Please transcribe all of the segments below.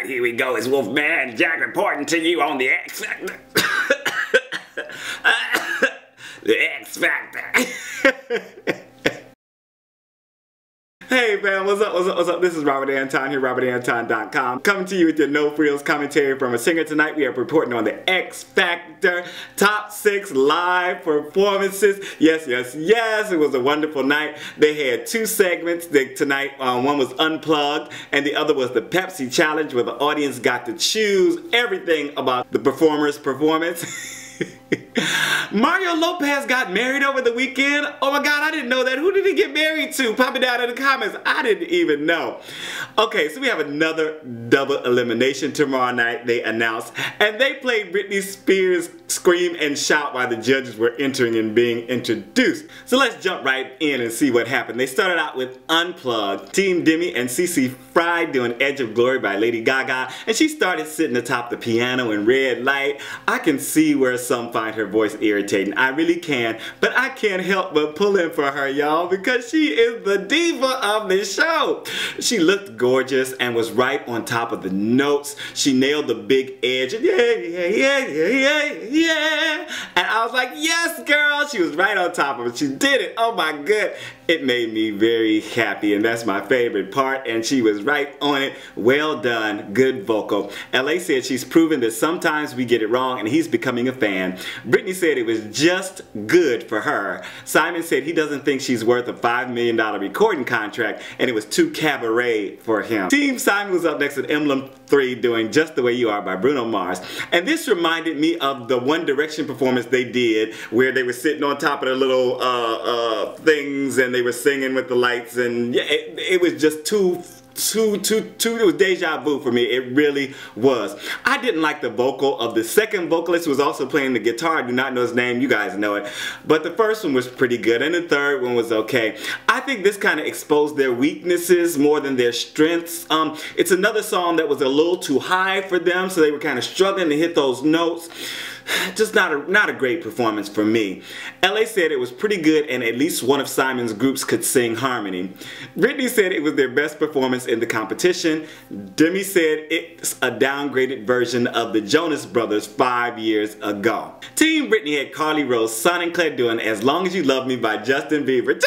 Alright, here we go. It's Wolfman Jack reporting to you on the X Factor. The X Factor. Hey man, what's up, what's up? This is Robert Anton here, robertanton.com. Coming to you with your no frills commentary from a singer. Tonight we are reporting on the X Factor Top 6 live performances. Yes, it was a wonderful night. They had two segments tonight. One was Unplugged and the other was the Pepsi Challenge, where the audience got to choose everything about the performer's performance. Mario Lopez got married over the weekend. Oh my god, I didn't know that. Who did he get married to? Pop it down in the comments. I didn't even know. Okay, so we have another double elimination tomorrow night, they announced. And they played Britney Spears' Scream and Shout while the judges were entering and being introduced. So let's jump right in and see what happened. They started out with Unplugged. TeamDemi and CeCe Frey doing Edge of Glory by Lady Gaga. And she started sitting atop the piano in red light. I can see where some find her voice irritating. I really can, but I can't help but pull in for her, y'all, because she is the diva of the show. She looked gorgeous and was right on top of the notes. She nailed the big edge. Yeah. And I was like, yes, girl. She was right on top of it. She did it. Oh my god. It made me very happy, and that's my favorite part, and she was right on it. Well done. Good vocal. LA said she's proven that sometimes we get it wrong, and he's becoming a fan. Britney said it was just good for her. Simon said he doesn't think she's worth a $5 million recording contract, and it was too cabaret for him. TeamSimon was up next with Emblem 3 doing Just the Way You Are by Bruno Mars. And this reminded me of the One Direction performance they did, where they were sitting on top of the little things and they were singing with the lights, and yeah, it was just it was deja vu for me. It really was. I didn't like the vocal of the second vocalist, who was also playing the guitar. I do not know his name. You guys know it. But the first one was pretty good, and the third one was okay. I think this kind of exposed their weaknesses more than their strengths. It's another song that was a little too high for them, so they were kind of struggling to hit those notes. Just not a great performance for me. LA said it was pretty good and at least one of Simon's groups could sing harmony. Britney said it was their best performance in the competition. Demi said it's a downgraded version of the Jonas Brothers 5 years ago. Team Britney had Carly Rae's Sonenclar doing As Long As You Love Me by Justin Bieber.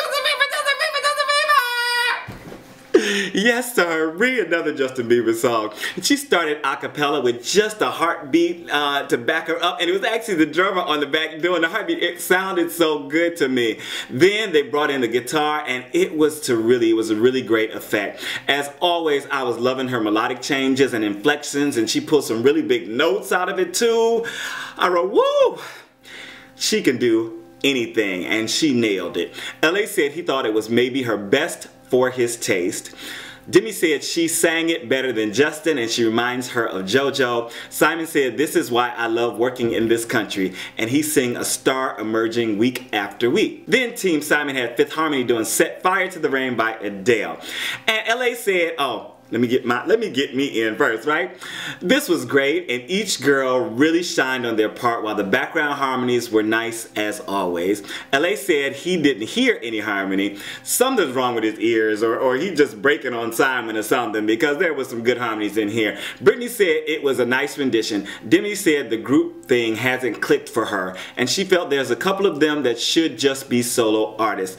Yes, sir, another Justin Bieber song. She started a cappella with just a heartbeat to back her up, and it was actually the drummer on the back doing the heartbeat. It sounded so good to me. Then they brought in the guitar, and it was a really great effect. As always, I was loving her melodic changes and inflections, and she pulled some really big notes out of it too. I wrote, woo! She can do anything, and she nailed it. LA said he thought it was maybe her best for his taste. Demi said she sang it better than Justin and she reminds her of JoJo. Simon said this is why I love working in this country, and he sang a star emerging week after week. Then Team Simon had Fifth Harmony doing Set Fire to the Rain by Adele. And LA said, oh, let me get me in first, right? This was great, and each girl really shined on their part while the background harmonies were nice as always. LA said he didn't hear any harmony. Something's wrong with his ears, or he just breaking on Simon or something, because there was some good harmonies in here. Britney said it was a nice rendition. Demi said the group thing hasn't clicked for her, and she felt there's a couple of them that should just be solo artists.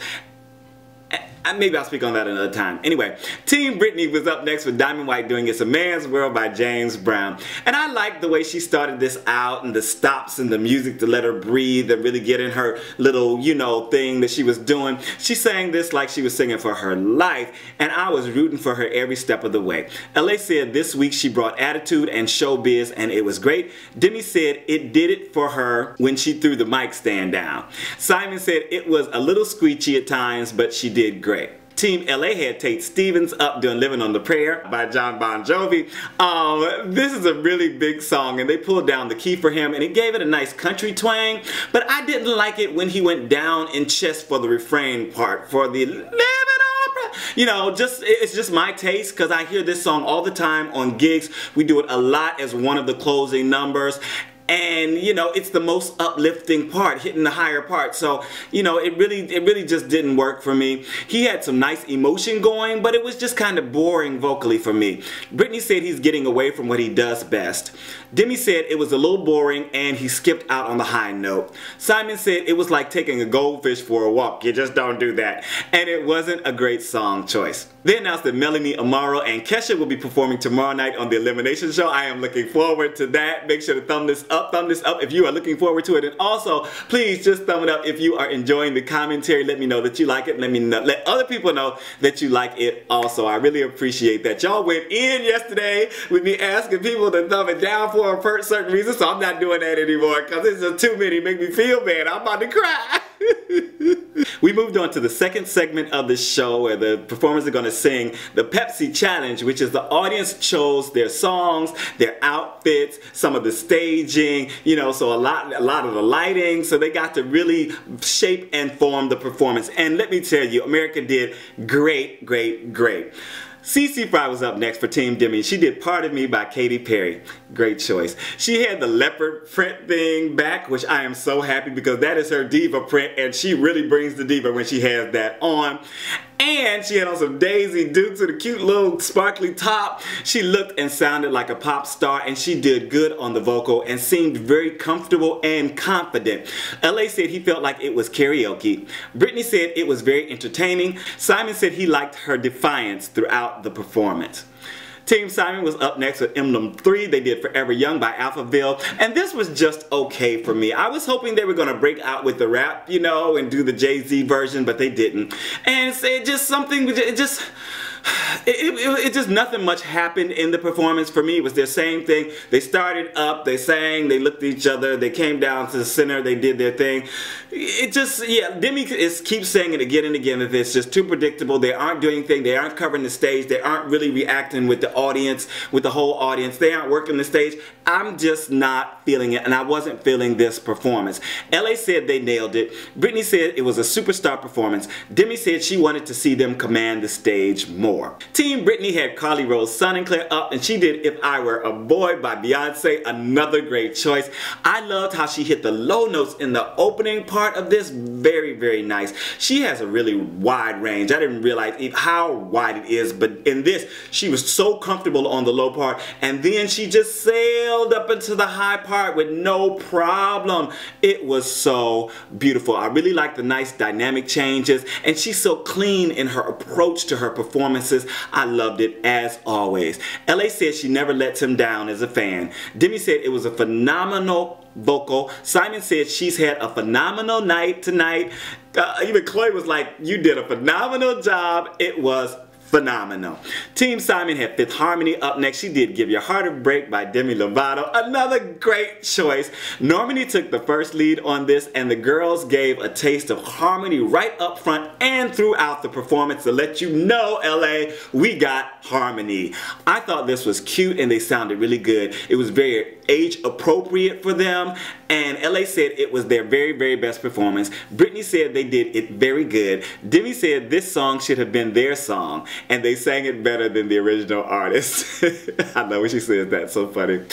Maybe I'll speak on that another time. Anyway, Team Britney was up next with Diamond White doing It's a Man's World by James Brown. And I liked the way she started this out, and the stops and the music to let her breathe and really get in her little, you know, thing that she was doing. She sang this like she was singing for her life, and I was rooting for her every step of the way. LA said this week she brought attitude and showbiz, and it was great. Demi said it did it for her when she threw the mic stand down. Simon said it was a little screechy at times, but she did great. Team LA had Tate Stevens up doing Livin on the Prayer by Bon Jovi. This is a really big song, and they pulled down the key for him, and it gave it a nice country twang, but I didn't like it when he went down in chest for the refrain part, for the Livin on the Prayer. You know, it's just my taste, because I hear this song all the time on gigs. We do it a lot as one of the closing numbers. and you know, it's the most uplifting part, hitting the higher part. So you know, it really just didn't work for me. He had some nice emotion going, but it was just kind of boring vocally for me. Britney said he's getting away from what he does best. Demi said it was a little boring and he skipped out on the high note. Simon said it was like taking a goldfish for a walk. You just don't do that. And it wasn't a great song choice. They announced that Melanie Amaro and Ke will be performing tomorrow night on the Elimination Show. I am looking forward to that. Make sure to thumb this up if you are looking forward to it. And also, please just thumb it up if you are enjoying the commentary. Let me know that you like it. Let other people know that you like it also. I really appreciate that. Y'all went in yesterday with me asking people to thumb it down for a certain reason, so I'm not doing that anymore because it's just too many. Make me feel bad. I'm about to cry. We moved on to the second segment of the show where the performers are going to sing the Pepsi Challenge, which is the audience chose their songs, their outfits, some of the staging, you know, so a lot of the lighting, so they got to really shape and form the performance. And let me tell you, America did great, great, great. CeCe Frey was up next for TeamDemi. She did Part of Me by Katy Perry. Great choice. She had the leopard print thing back, which I am so happy because that is her diva print and she really brings the diva when she has that on. And she had on some Daisy Dukes with a cute little sparkly top. She looked and sounded like a pop star and she did good on the vocal and seemed very comfortable and confident. LA said he felt like it was karaoke. Britney said it was very entertaining. Simon said he liked her defiance throughout the performance. TeamSimon was up next with Emblem 3. They did Forever Young by Alphaville. And this was just okay for me. I was hoping they were going to break out with the rap, you know, and do the Jay-Z version, but they didn't. And it just something, it just nothing much happened in the performance for me. It was their same thing. They started up, they sang, they looked at each other, they came down to the center, they did their thing. It just, yeah, Demi keeps saying it again and again that it's just too predictable. They aren't doing anything, they aren't covering the stage, they aren't really reacting with the audience, with the whole audience. They aren't working the stage. I'm just not feeling it, and I wasn't feeling this performance. LA said they nailed it. Britney said it was a superstar performance. Demi said she wanted to see them command the stage more. TeamBritney had Carly Rae's Sonenclar up, and she did If I Were a Boy by Beyonce, another great choice. I loved how she hit the low notes in the opening part of this. Very, very nice. She has a really wide range. I didn't realize how wide it is, but in this, she was so comfortable on the low part, and then she just sailed up into the high part with no problem. It was so beautiful. I really like the nice dynamic changes, and she's so clean in her approach to her performances. I loved it as always. LA said she never lets him down as a fan. Demi said it was a phenomenal vocal. Simon said she's had a phenomenal night tonight. Even Chloe was like, you did a phenomenal job. It was phenomenal. TeamSimon had Fifth Harmony up next. She did Give Your Heart a Break by Demi Lovato. Another great choice. Normani took the first lead on this, and the girls gave a taste of harmony right up front and throughout the performance to let you know, LA, we got harmony. I thought this was cute and they sounded really good. It was very age appropriate for them, and LA said it was their very, very best performance. Britney said they did it very good. Demi said this song should have been their song, and they sang it better than the original artist. I know when she says that, so funny.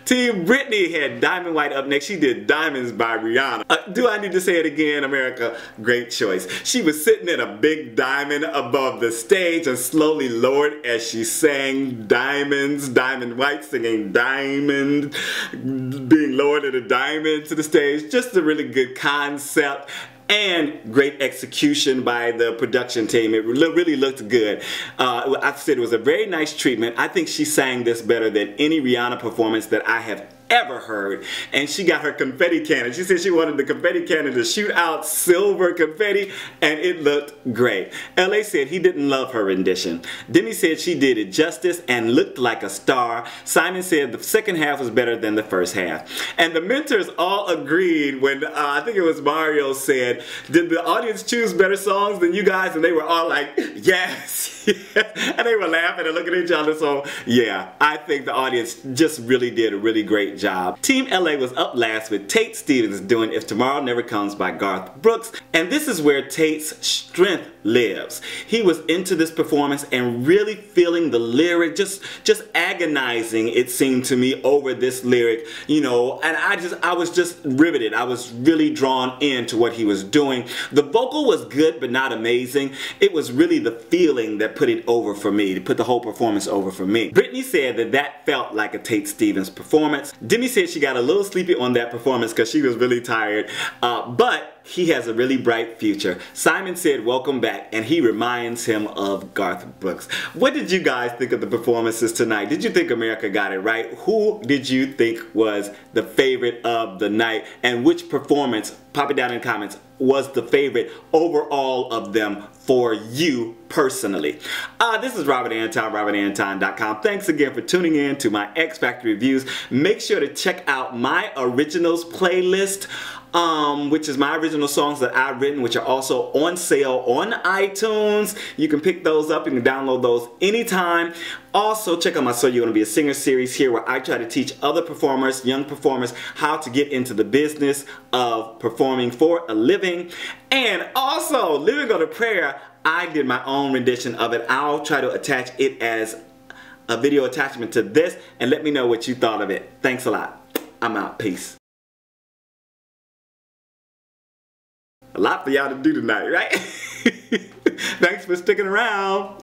TeamBritney had Diamond White up next. She did Diamonds by Rihanna. Do I need to say it again, America? Great choice. She was sitting in a big diamond above the stage and slowly lowered as she sang Diamonds, Diamond White singing Diamond, being lowered at a diamond to the stage. Just a really good concept and great execution by the production team. It really looked good. I said it was a very nice treatment. I think she sang this better than any Rihanna performance that I have ever heard. And she got her confetti cannon. She said she wanted the confetti cannon to shoot out silver confetti, and it looked great. LA said he didn't love her rendition. Demi said she did it justice and looked like a star. Simon said the second half was better than the first half. And the mentors all agreed when I think it was Mario said, did the audience choose better songs than you guys? And they were all like, yes. And they were laughing and looking at each other. So yeah, I think the audience just really did a really great great job. Team LA was up last with Tate Stevens doing If Tomorrow Never Comes by Garth Brooks, and this is where Tate's strength lives. He was into this performance and really feeling the lyric, just agonizing, it seemed to me, over this lyric, you know, and I was just riveted. I was really drawn into what he was doing. The vocal was good but not amazing. It was really the feeling that put it over for me, to put the whole performance over for me. Britney said that felt like a Tate Stevens performance. Demi said she got a little sleepy on that performance because she was really tired, but he has a really bright future. Simon said welcome back, and he reminds him of Garth Brooks. What did you guys think of the performances tonight? Did you think America got it right? Who did you think was the favorite of the night? And which performance, pop it down in the comments, was the favorite overall of them for you personally? This is Robert Anton, robertanton.com. Thanks again for tuning in to my X Factor reviews. Make sure to check out my originals playlist, which is my original songs that I've written, which are also on sale on iTunes. You can pick those up. You can download those anytime. Also, check out my So You're Gonna Be a Singer series here, where I try to teach other performers, young performers, how to get into the business of performing for a living. And also, Living on a Prayer, I did my own rendition of it. I'll try to attach it as a video attachment to this, and let me know what you thought of it. Thanks a lot. I'm out. Peace. A lot for y'all to do tonight, right? Thanks for sticking around.